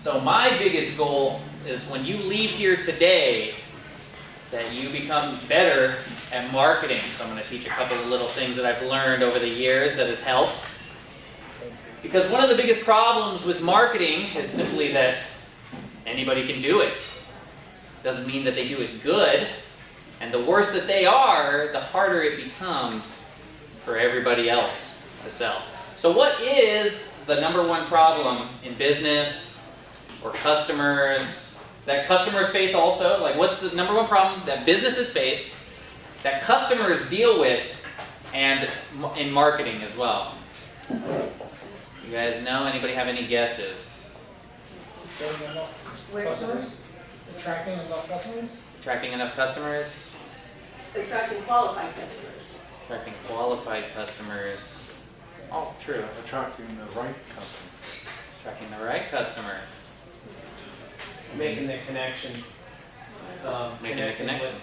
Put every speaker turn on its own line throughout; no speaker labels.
So my biggest goal is when you leave here today, that you become better at marketing. So I'm going to teach a couple of little things that I've learned over the years that has helped. Because one of the biggest problems with marketing is simply that anybody can do it. Doesn't mean that they do it good. And the worse that they are, the harder it becomes for everybody else to sell. So what is the number one problem in business or customers, that customers face also? Like, what's the number one problem that businesses face, that customers deal with, and in marketing as well? You guys know? Anybody have any guesses?
Getting enough customers? Attracting enough customers?
Attracting enough customers?
Attracting qualified customers.
Attracting qualified customers. Oh, true.
Attracting the right customer.
Attracting the right customer.
Making the connection.
Making a connection.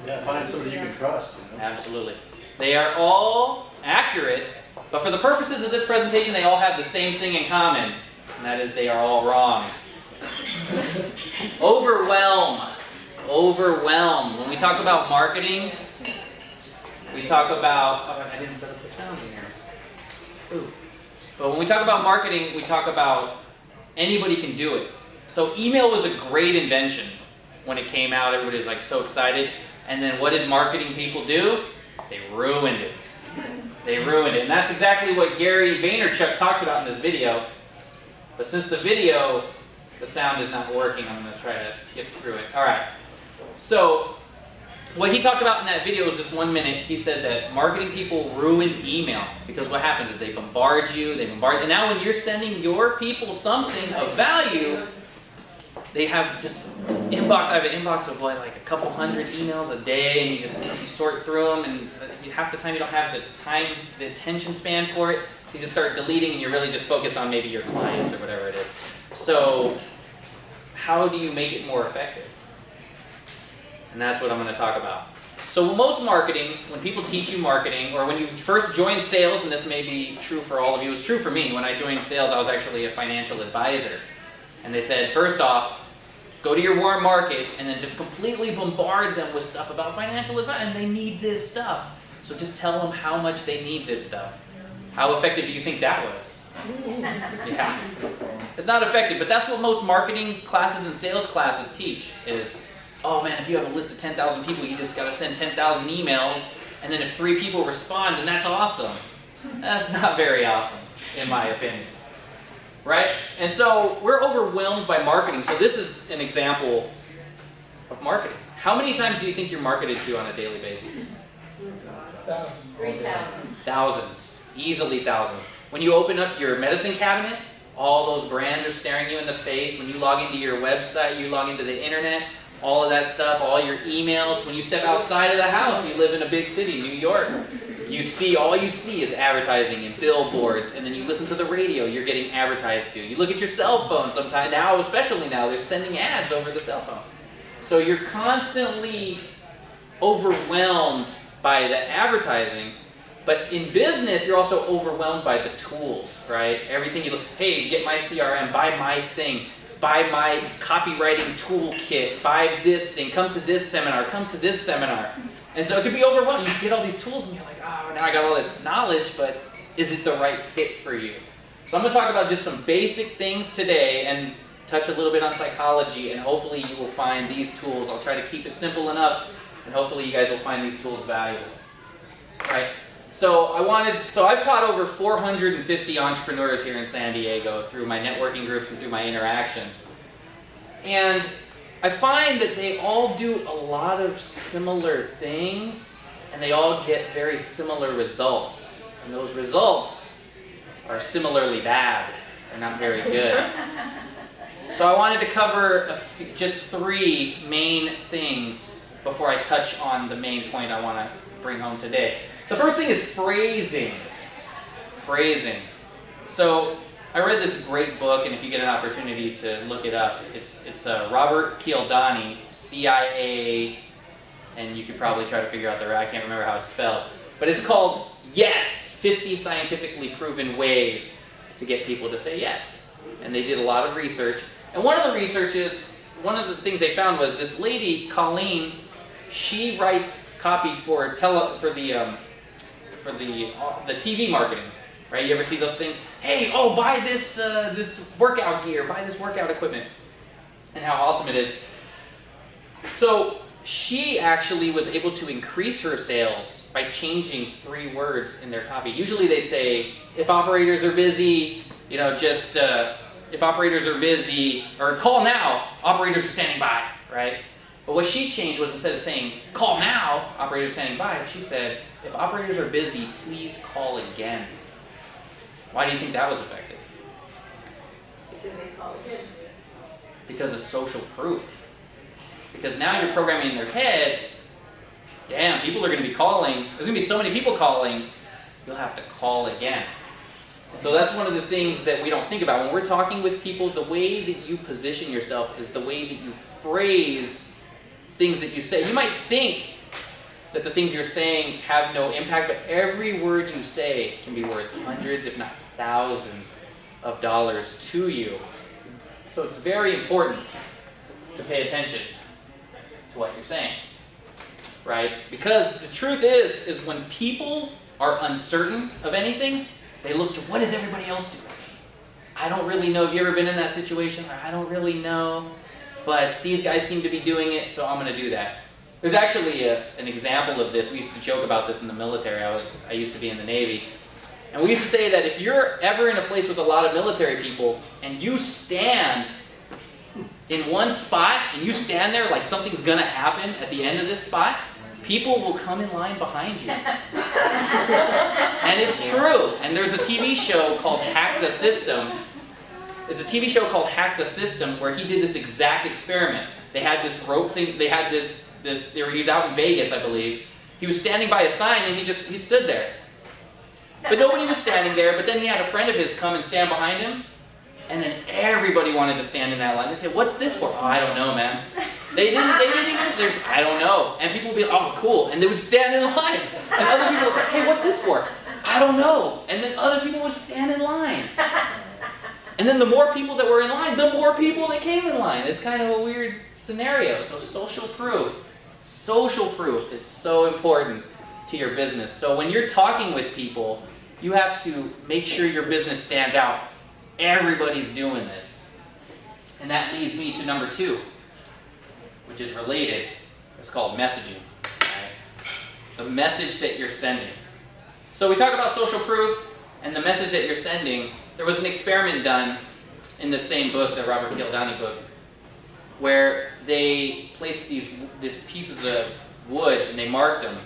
Yeah, find somebody you can trust. You know?
Absolutely. They are all accurate, but for the purposes of this presentation, they all have the same thing in common, and that is they are all wrong. Overwhelm. Overwhelm. When we talk about marketing, we talk about, oh, I didn't set up the sound in here. Ooh. But when we talk about marketing, we talk about anybody can do it. So email was a great invention when it came out. Everybody was like so excited. And then what did marketing people do? They ruined it. They ruined it. And that's exactly what Gary Vaynerchuk talks about in this video. But since the video, the sound is not working, I'm going to try to skip through it. All right. So what he talked about in that video was just 1 minute. He said that marketing people ruined email because what happens is they bombard you, and now when you're sending your people something of value, they have just inbox. I have an inbox of like a couple hundred emails a day, and you sort through them, and half the time you don't have the attention span for it. So you just start deleting, and you're really just focused on maybe your clients or whatever it is. So how do you make it more effective? And that's what I'm going to talk about. So most marketing, when people teach you marketing, or when you first join sales, and this may be true for all of you, it was true for me. When I joined sales, I was actually a financial advisor. And they said, first off, go to your warm market and then just completely bombard them with stuff about financial advice. And they need this stuff. So just tell them how much they need this stuff. How effective do you think that was? Yeah. It's not effective, but that's what most marketing classes and sales classes teach is, oh man, if you have a list of 10,000 people, you just got to send 10,000 emails, and then if 3 people respond, then that's awesome. That's not very awesome, in my opinion. Right? And so we're overwhelmed by marketing. So this is an example of marketing. How many times do you think you're marketed to on a daily basis?
3,000.
Thousands. Easily thousands. When you open up your medicine cabinet, all those brands are staring you in the face. When you log into your website, you log into the internet, all of that stuff, all your emails. When you step outside of the house, you live in a big city, New York. All you see is advertising and billboards, and then you listen to the radio, you're getting advertised to. You look at your cell phone sometime, now, especially now, they're sending ads over the cell phone. So you're constantly overwhelmed by the advertising, but in business, you're also overwhelmed by the tools, right? Everything you look, hey, get my CRM, buy my thing, buy my copywriting toolkit, buy this thing, come to this seminar, come to this seminar. And so it can be overwhelming. You just get all these tools and you're like, oh, now I got all this knowledge, but is it the right fit for you? So I'm going to talk about just some basic things today and touch a little bit on psychology, and hopefully you will find these tools. I'll try to keep it simple enough, and hopefully you guys will find these tools valuable. All right. So I've taught over 450 entrepreneurs here in San Diego through my networking groups and through my interactions. And I find that they all do a lot of similar things, and they all get very similar results. And those results are similarly bad. They're not very good. So I wanted to cover just 3 main things before I touch on the main point I want to bring home today. The first thing is phrasing. Phrasing. So I read this great book, and if you get an opportunity to look it up, it's Robert Cialdini, CIA, and you could probably try to figure out I can't remember how it's spelled. But it's called Yes, 50 Scientifically Proven Ways to Get People to Say Yes. And they did a lot of research. And one of the researches, one of the things they found was this lady, Colleen, she writes copy for the TV marketing, right? You ever see those things? Hey, oh, buy this workout gear, buy this workout equipment, and how awesome it is. So she actually was able to increase her sales by changing 3 words in their copy. Usually they say, if operators are busy, if operators are busy, or call now, operators are standing by, right? But what she changed was, instead of saying, call now, operators are standing by, she said, if operators are busy, please call again. Why do you think that was effective?
Because they call again.
Because of social proof. Because now you're programming in their head, damn, people are going to be calling, there's going to be so many people calling, you'll have to call again. And so that's one of the things that we don't think about. When we're talking with people, the way that you position yourself is the way that you phrase things that you say. You might think that the things you're saying have no impact, but every word you say can be worth hundreds, if not thousands of dollars to you. So it's very important to pay attention to what you're saying, right? Because the truth is when people are uncertain of anything, they look to, what is everybody else doing? I don't really know. Have you ever been in that situation? I don't really know, but these guys seem to be doing it, so I'm going to do that. There's actually an example of this. We used to joke about this in the military. I used to be in the Navy. And we used to say that if you're ever in a place with a lot of military people and you stand in one spot and you stand there like something's going to happen at the end of this spot, people will come in line behind you. And it's true. And there's a TV show called Hack the System. There's a TV show called Hack the System where he did this exact experiment. They had this rope thing, he was out in Vegas, I believe. He was standing by a sign and he stood there. But nobody was standing there, but then he had a friend of his come and stand behind him. And then everybody wanted to stand in that line. They said, what's this for? Oh, I don't know, man. They didn't even, I don't know. And people would be like, oh, cool. And they would stand in line. And other people would go, hey, what's this for? I don't know. And then other people would stand in line. And then the more people that were in line, the more people that came in line. It's kind of a weird scenario. So social proof is so important to your business. So when you're talking with people, you have to make sure your business stands out. Everybody's doing this. And that leads me to number 2, which is related. It's called messaging. Right? The message that you're sending. So we talk about social proof and the message that you're sending. There was an experiment done in the same book, the Robert Kiyosaki book, where they placed these pieces of wood and they marked them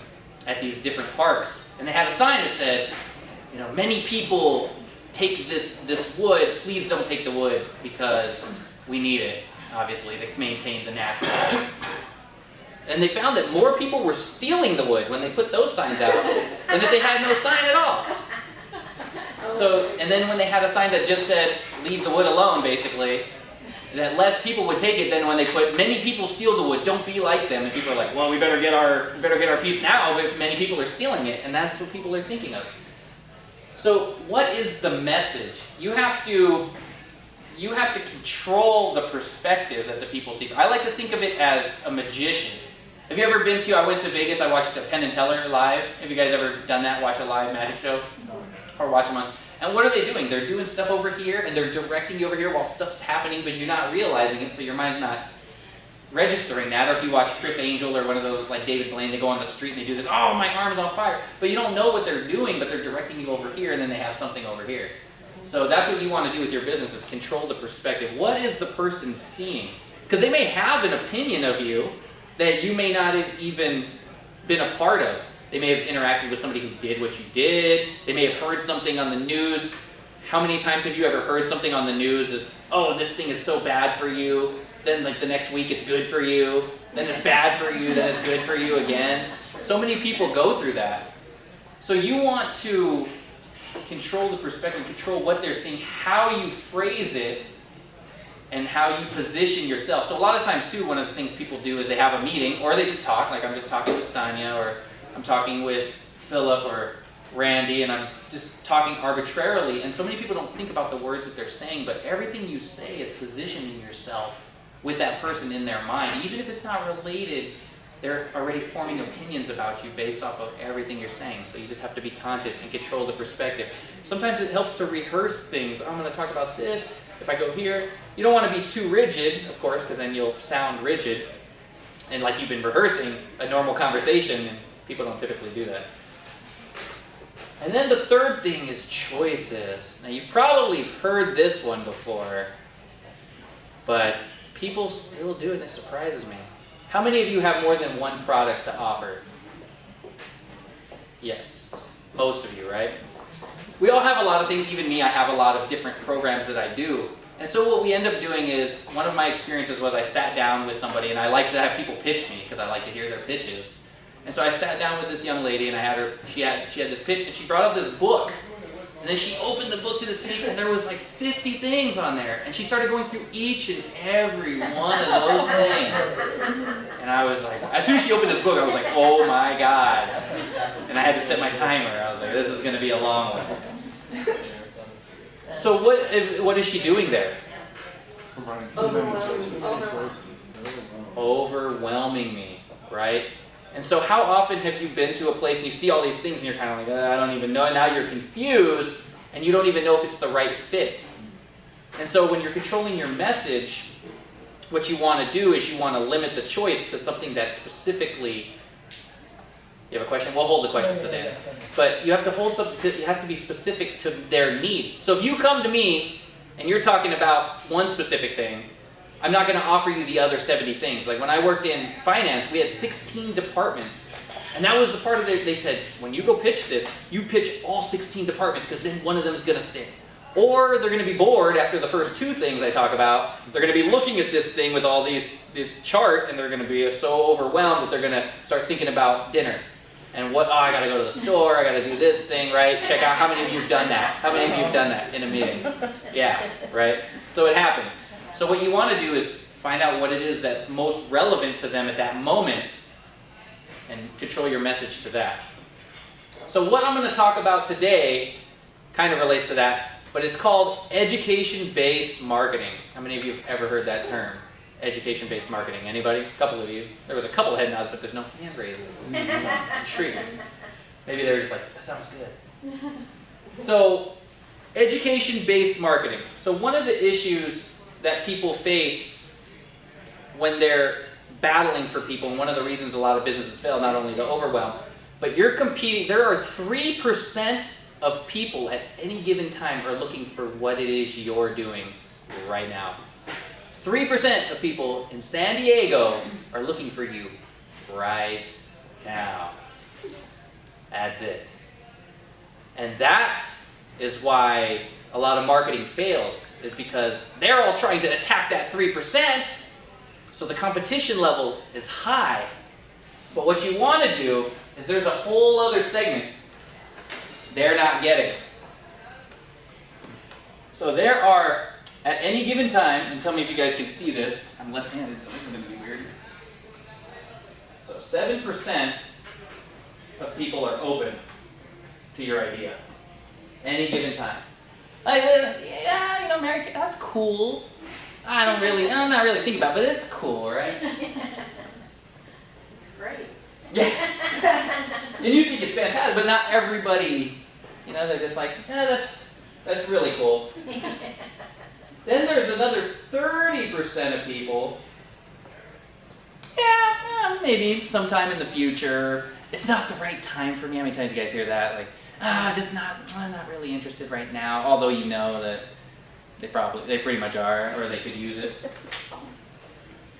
at these different parks. And they had a sign that said, many people take this wood, please don't take the wood because we need it, obviously, to maintain the natural wood. And they found that more people were stealing the wood when they put those signs out than if they had no sign at all. So, and then when they had a sign that just said, leave the wood alone, basically, that less people would take it than when they put, many people steal the wood, don't be like them. And people are like, well, we better get our piece now, but many people are stealing it. And that's what people are thinking of. So what is the message? You have to control the perspective that the people see. I like to think of it as a magician. Have you ever been to, I went to Vegas, I watched Penn and Teller live. Have you guys ever done that, watch a live magic show? Or watch them on, and what are they doing? They're doing stuff over here and they're directing you over here while stuff's happening, but you're not realizing it, so your mind's not registering that. Or if you watch Chris Angel or one of those, like David Blaine, they go on the street and they do this, oh, my arm's on fire. But you don't know what they're doing, but they're directing you over here and then they have something over here. So that's what you want to do with your business, is control the perspective. What is the person seeing? Because they may have an opinion of you that you may not have even been a part of. They may have interacted with somebody who did what you did. They may have heard something on the news. How many times have you ever heard something on the news as, oh, this thing is so bad for you. Then like the next week it's good for you. Then it's bad for you. Then it's good for you again. So many people go through that. So you want to control the perspective, control what they're seeing, how you phrase it, and how you position yourself. So a lot of times too, one of the things people do is they have a meeting, or they just talk, like I'm just talking with Stanya, or I'm talking with Philip, or Randy, and I'm just talking arbitrarily, and so many people don't think about the words that they're saying, but everything you say is positioning yourself with that person in their mind. Even if it's not related, they're already forming opinions about you based off of everything you're saying. So you just have to be conscious and control the perspective. Sometimes it helps to rehearse things. I'm going to talk about this. If I go here, you don't want to be too rigid, of course, because then you'll sound rigid. And like you've been rehearsing a normal conversation, and people don't typically do that. And then the third thing is choices. Now you've probably heard this one before, but people still do it and it surprises me. How many of you have more than one product to offer? Yes, most of you, right? We all have a lot of things, even me, I have a lot of different programs that I do. And so what we end up doing is, one of my experiences was I sat down with somebody, and I like to have people pitch me because I like to hear their pitches. And so I sat down with this young lady, and I had her, she had this pitch, and she brought up this book. And then she opened the book to this page, and there was like 50 things on there. And she started going through each and every one of those things. And I was like, as soon as she opened this book, I was like, oh my God. And I had to set my timer. I was like, this is going to be a long one. So what is she doing there? Overwhelming me, right? And so how often have you been to a place and you see all these things and you're kind of like, I don't even know, and now you're confused and you don't even know if it's the right fit. And so when you're controlling your message, what you want to do is you want to limit the choice to something that's specifically... You have a question? We'll hold the question to the end. But you have to hold something, it has to be specific to their need. So if you come to me and you're talking about one specific thing, I'm not going to offer you the other 70 things. Like when I worked in finance, we had 16 departments. And that was the part of it, they said, when you go pitch this, you pitch all 16 departments because then one of them is going to stick. Or they're going to be bored after the first two things I talk about. They're going to be looking at this thing with all this chart, and they're going to be so overwhelmed that they're going to start thinking about dinner. And I got to go to the store, I got to do this thing, right? Check out how many of you have done that. How many of you have done that in a meeting? Yeah, right? So it happens. So what you want to do is find out what it is that's most relevant to them at that moment and control your message to that. So what I'm going to talk about today kind of relates to that, but it's called education-based marketing. How many of you have ever heard that term? Education-based marketing. Anybody? A couple of you. There was a couple head nods, but there's no hand raises. Intriguing. Maybe they were just like, that sounds good. So, education-based marketing. So one of the issues that people face when they're battling for people, and one of the reasons a lot of businesses fail, not only the overwhelm, but you're competing, there are 3% of people at any given time are looking for what it is you're doing right now. 3% of people in San Diego are looking for you right now. That's it. And that is why a lot of marketing fails, is because they're all trying to attack that 3%, so the competition level is high. But what you want to do is there's a whole other segment they're not getting. So there are, at any given time, and tell me if you guys can see this, I'm left-handed, so this is going to be weird. So 7% of people are open to your idea. Any given time. Like, yeah, Mary Kay, that's cool. I'm not really thinking about it, but it's cool, right?
It's great.
Yeah. And you think it's fantastic, but not everybody, they're just like, yeah, that's really cool. Then there's another 30% of people, yeah, maybe sometime in the future. It's not the right time for me. How many times do you guys hear that? Like, I'm not really interested right now, although you know that they pretty much are, or they could use it.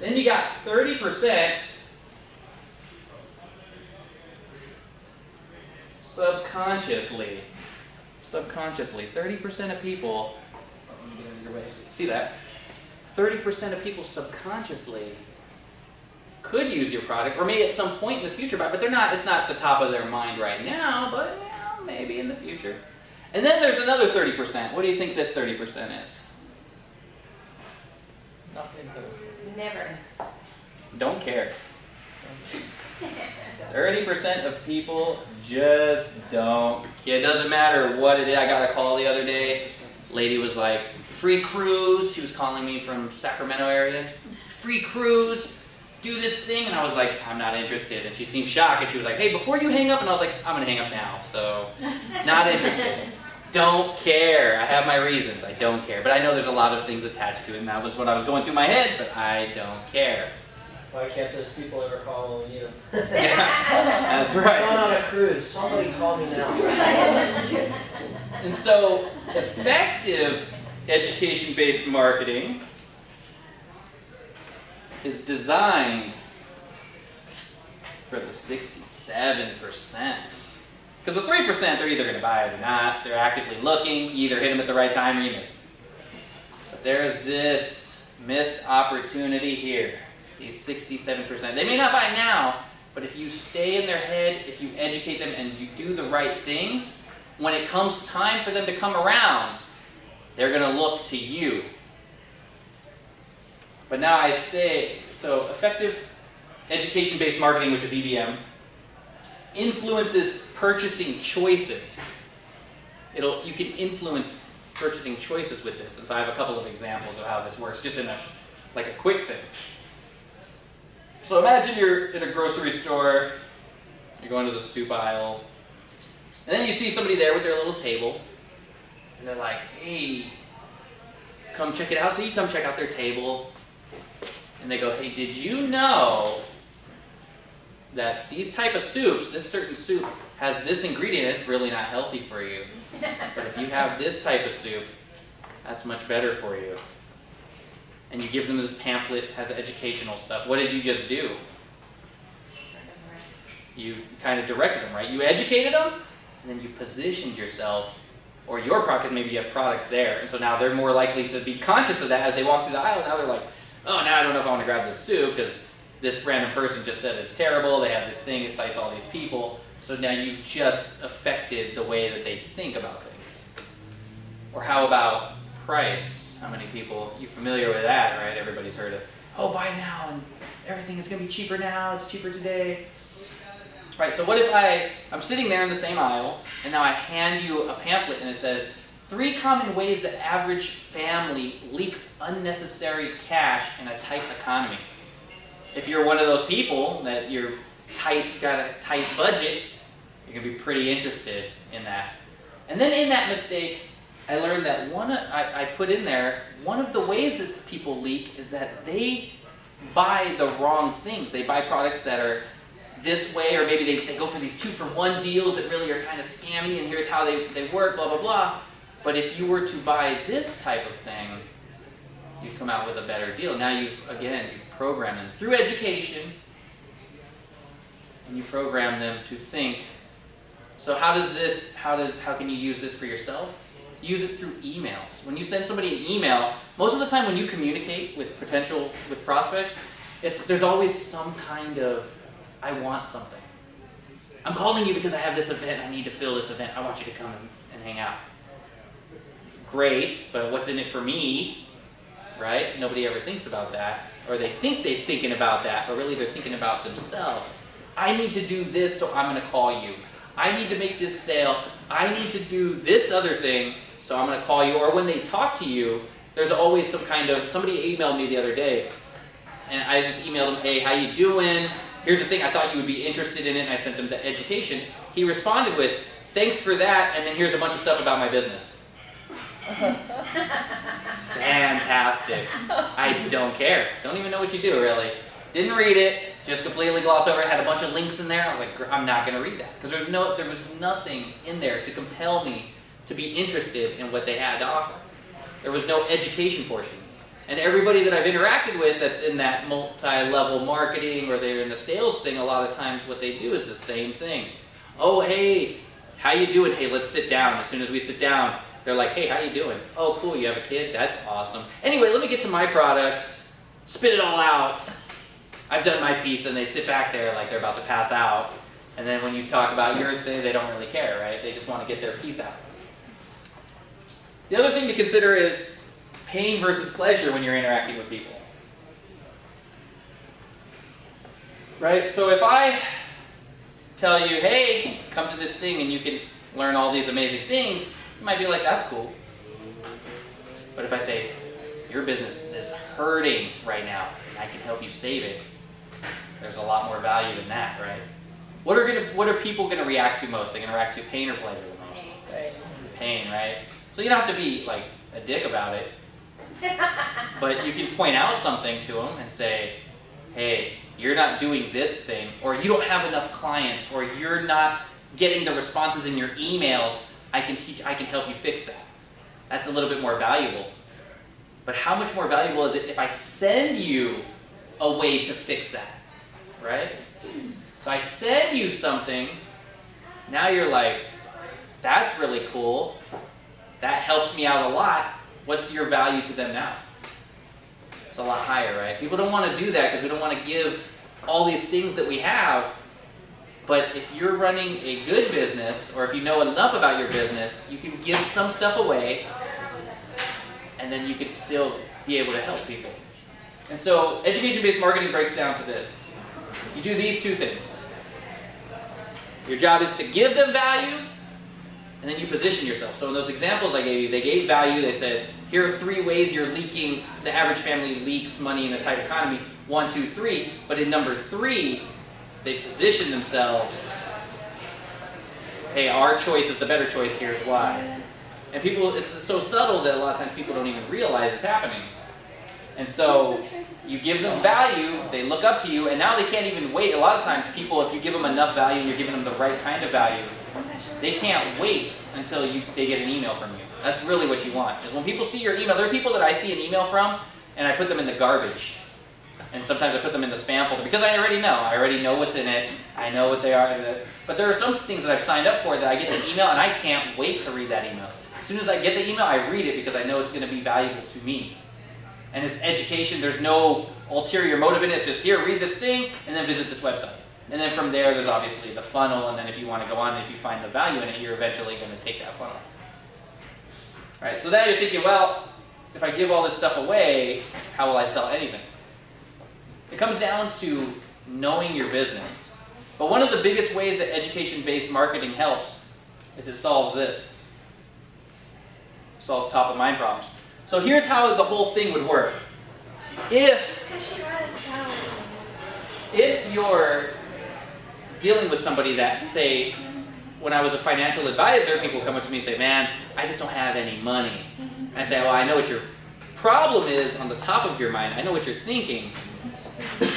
Then you got 30% subconsciously. 30% of people, let me get out of your way so you can see that. 30% of people subconsciously could use your product, or maybe at some point in the future, but it's not the top of their mind right now, but maybe in the future. And then there's another 30%. What do you think this 30% is?
Not interested.
Never.
Don't care. 30% of people just don't. It doesn't matter what it is. I got a call the other day. Lady was like, free cruise. She was calling me from Sacramento area. Free cruise. Do this thing. And I was like, I'm not interested. And she seemed shocked. And she was like, hey, before you hang up. And I was like, I'm going to hang up now. So, not interested. Don't care. I have my reasons. I don't care. But I know there's a lot of things attached to it. And that was what I was going through my head. But I don't care.
Why can't those people ever call you?
Yeah, that's
I'm
right.
going on a cruise. Somebody call me now.
And so, effective education-based marketing is designed for the 67%. Because the 3%, they're either going to buy it or not. They're actively looking. You either hit them at the right time or you miss them. But there's this missed opportunity here. These 67%. They may not buy now, but if you stay in their head, if you educate them and you do the right things, when it comes time for them to come around, they're going to look to you. But now I say, so effective education-based marketing, which is EBM, influences purchasing choices. You can influence purchasing choices with this. And so I have a couple of examples of how this works, just in a quick thing. So imagine you're in a grocery store, you're going to the soup aisle, and then you see somebody there with their little table, and they're like, hey, come check it out. So you come check out their table, and they go, hey, did you know that these type of soups, this certain soup, has this ingredient, it's really not healthy for you. But if you have this type of soup, that's much better for you. And you give them this pamphlet, has educational stuff. What did you just do? You kind of directed them, right? You educated them, and then you positioned yourself, or your product, maybe you have products there. And so now they're more likely to be conscious of that as they walk through the aisle. Now they're like, oh, now I don't know if I want to grab this soup because this random person just said it's terrible. They have this thing, it cites all these people. So now you've just affected the way that they think about things. Or how about price? How many people, you familiar with that, right? Everybody's heard of, oh, buy now and everything is going to be cheaper now, it's cheaper today. Right, so what if I'm sitting there in the same aisle, and now I hand you a pamphlet and it says, 3 common ways the average family leaks unnecessary cash in a tight economy. If you're one of those people that got a tight budget, you're going to be pretty interested in that. And then in that mistake, I learned that I put in there, one of the ways that people leak is that they buy the wrong things. They buy products that are this way, or maybe they go for these 2-for-1 deals that really are kind of scammy, and here's how they work, blah, blah, blah. But if you were to buy this type of thing, you'd come out with a better deal. Now you've programmed them through education, and you program them to think. So how can you use this for yourself? Use it through emails. When you send somebody an email, most of the time when you communicate with prospects, there's always some kind of, I want something. I'm calling you because I have this event, I need to fill this event, I want you to come and hang out. Great, but what's in it for me, right? Nobody ever thinks about that. Or they think they're thinking about that, but really they're thinking about themselves. I need to do this, so I'm going to call you. I need to make this sale. I need to do this other thing, so I'm going to call you. Or when they talk to you, there's always some kind of, somebody emailed me the other day, and I just emailed him, hey, how you doing? Here's the thing, I thought you would be interested in it, and I sent him the education. He responded with, thanks for that, and then here's a bunch of stuff about my business. Fantastic. I don't care. Don't even know what you do, really. Didn't read it, just completely glossed over it, had a bunch of links in there. I was like, I'm not going to read that. Because there was nothing in there to compel me to be interested in what they had to offer. There was no education portion. And everybody that I've interacted with that's in that multi-level marketing or they're in the sales thing, a lot of times what they do is the same thing. Oh, hey, how you doing? Hey, let's sit down. As soon as we sit down, they're like, hey, how you doing? Oh, cool, you have a kid? That's awesome. Anyway, let me get to my products, spit it all out. I've done my piece, and they sit back there like they're about to pass out. And then when you talk about your thing, they don't really care, right? They just want to get their piece out. The other thing to consider is pain versus pleasure when you're interacting with people. Right? So if I tell you, hey, come to this thing and you can learn all these amazing things, you might be like, that's cool. But if I say, your business is hurting right now and I can help you save it, there's a lot more value in that, right? What are people gonna react to most? They're gonna react to pain or pleasure the most? Pain, right? So you don't have to be like a dick about it, but you can point out something to them and say, hey, you're not doing this thing, or you don't have enough clients, or you're not getting the responses in your emails. I can help you fix that. That's a little bit more valuable. But how much more valuable is it if I send you a way to fix that, right? So I send you something, now you're like, that's really cool. That helps me out a lot. What's your value to them now? It's a lot higher, right? People don't want to do that because we don't want to give all these things that we have. But if you're running a good business, or if you know enough about your business, you can give some stuff away, and then you can still be able to help people. And so education-based marketing breaks down to this. You do these two things. Your job is to give them value, and then you position yourself. So in those examples I gave you, they gave value. They said, here are 3 ways you're leaking, the average family leaks money in a tight economy. 1, 2, 3. But in number 3, they position themselves. Hey, our choice is the better choice, here's why. And people, it's so subtle that a lot of times people don't even realize it's happening. And so you give them value, they look up to you, and now they can't even wait. A lot of times people, if you give them enough value and you're giving them the right kind of value, they can't wait until they get an email from you. That's really what you want. Is when people see your email, there are people that I see an email from, and I put them in the garbage. And sometimes I put them in the spam folder because I already know. I already know what's in it. I know what they are. But there are some things that I've signed up for that I get the email and I can't wait to read that email. As soon as I get the email, I read it because I know it's going to be valuable to me. And it's education. There's no ulterior motive in it. It's just, here, read this thing, and then visit this website. And then from there, there's obviously the funnel. And then if you want to go on, if you find the value in it, you're eventually going to take that funnel. All right, so now you're thinking, well, if I give all this stuff away, how will I sell anything? It comes down to knowing your business. But one of the biggest ways that education-based marketing helps is it solves this. It solves top-of-mind problems. So here's how the whole thing would work. If you're dealing with somebody that, say, when I was a financial advisor, people come up to me and say, man, I just don't have any money. And I say, well, I know what your problem is on the top of your mind. I know what you're thinking.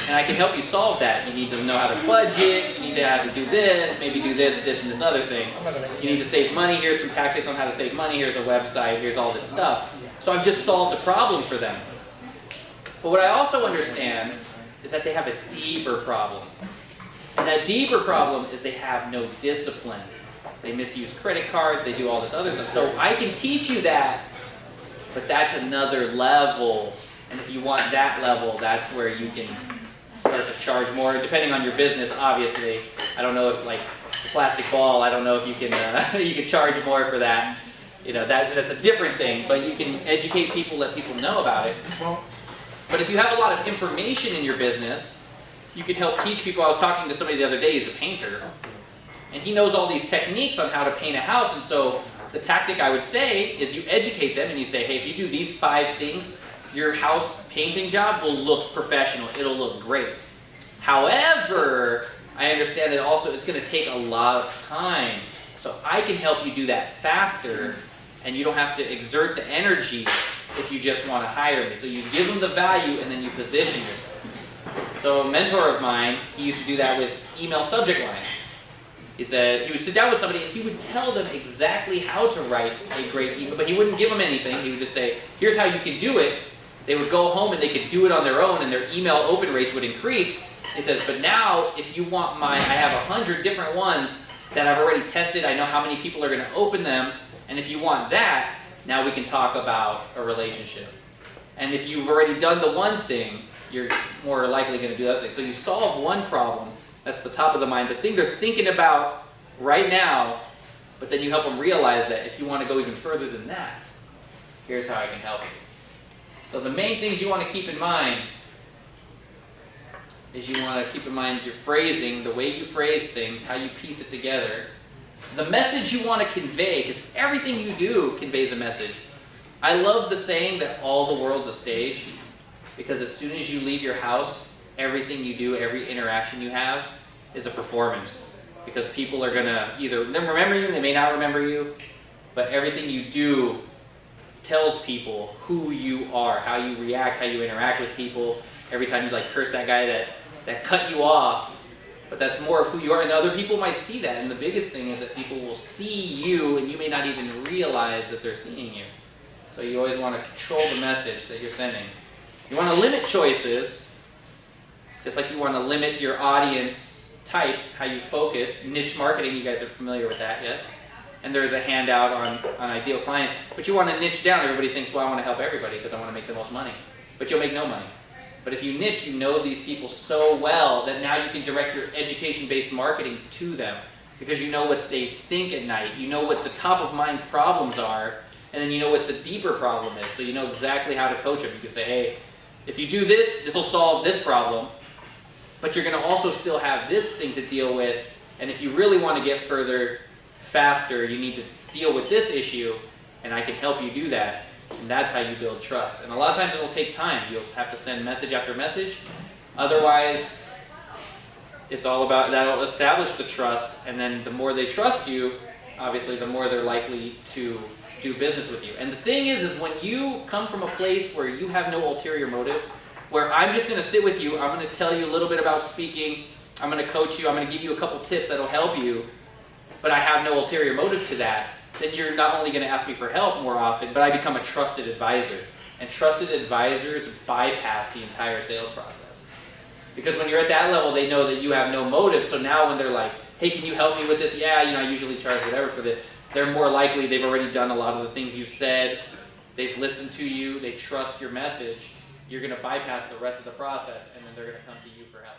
And I can help you solve that. You need to know how to budget, you need to know how to do this, maybe do this, this, and this other thing. You need to save money, here's some tactics on how to save money, here's a website, here's all this stuff. So I've just solved a problem for them. But what I also understand is that they have a deeper problem. And that deeper problem is they have no discipline. They misuse credit cards, they do all this other stuff. So I can teach you that, but that's another level. And if you want that level, that's where you can start to charge more, depending on your business, obviously. I don't know if, like, plastic ball, I don't know if you can you can charge more for that. You know, that's a different thing, but you can educate people, let people know about it. But if you have a lot of information in your business, you can help teach people. I was talking to somebody the other day who's a painter, and he knows all these techniques on how to paint a house, and so the tactic I would say is you educate them and you say, hey, if you do these 5 things, your house painting job will look professional. It'll look great. However, I understand that also it's going to take a lot of time. So I can help you do that faster, and you don't have to exert the energy if you just want to hire me. So you give them the value, and then you position yourself. So a mentor of mine, he used to do that with email subject lines. He said he would sit down with somebody and he would tell them exactly how to write a great email, but he wouldn't give them anything. He would just say, here's how you can do it. They would go home and they could do it on their own, and their email open rates would increase. He says, but now if you want I have 100 different ones that I've already tested. I know how many people are going to open them, and if you want that, now we can talk about a relationship. And if you've already done the one thing, you're more likely going to do the other thing. So you solve one problem, that's the top of the mind, the thing they're thinking about right now, but then you help them realize that if you want to go even further than that, here's how I can help you. So the main things you want to keep in mind is you want to keep in mind your phrasing, the way you phrase things, how you piece it together, the message you want to convey, because everything you do conveys a message. I love the saying that all the world's a stage, because as soon as you leave your house, everything you do, every interaction you have is a performance. Because people are going to either remember you, they may not remember you, but everything you do tells people who you are, how you react, how you interact with people. Every time you like curse that guy that cut you off, but that's more of who you are, and other people might see that. And the biggest thing is that people will see you, and you may not even realize that they're seeing you. So you always want to control the message that you're sending. You want to limit choices, just like you want to limit your audience type, how you focus. Niche marketing, you guys are familiar with that, yes? And there's a handout on ideal clients, but you want to niche down. Everybody thinks, well, I want to help everybody because I want to make the most money. But you'll make no money. But if you niche, you know these people so well that now you can direct your education-based marketing to them because you know what they think at night. You know what the top-of-mind problems are, and then you know what the deeper problem is. So you know exactly how to coach them. You can say, hey, if you do this, this will solve this problem, but you're going to also still have this thing to deal with, and if you really want to get further faster, you need to deal with this issue, and I can help you do that. And that's how you build trust. And a lot of times it'll take time. You'll have to send message after message. Otherwise, it's all about, that'll establish the trust, and then the more they trust you, obviously the more they're likely to do business with you. And the thing is when you come from a place where you have no ulterior motive, where I'm just going to sit with you, I'm going to tell you a little bit about speaking, I'm going to coach you, I'm going to give you a couple tips that'll help you, but I have no ulterior motive to that, then you're not only going to ask me for help more often, but I become a trusted advisor. And trusted advisors bypass the entire sales process. Because when you're at that level, they know that you have no motive. So now when they're like, hey, can you help me with this? Yeah, I usually charge whatever for this. They're more likely, they've already done a lot of the things you've said. They've listened to you. They trust your message. You're going to bypass the rest of the process, and then they're going to come to you for help.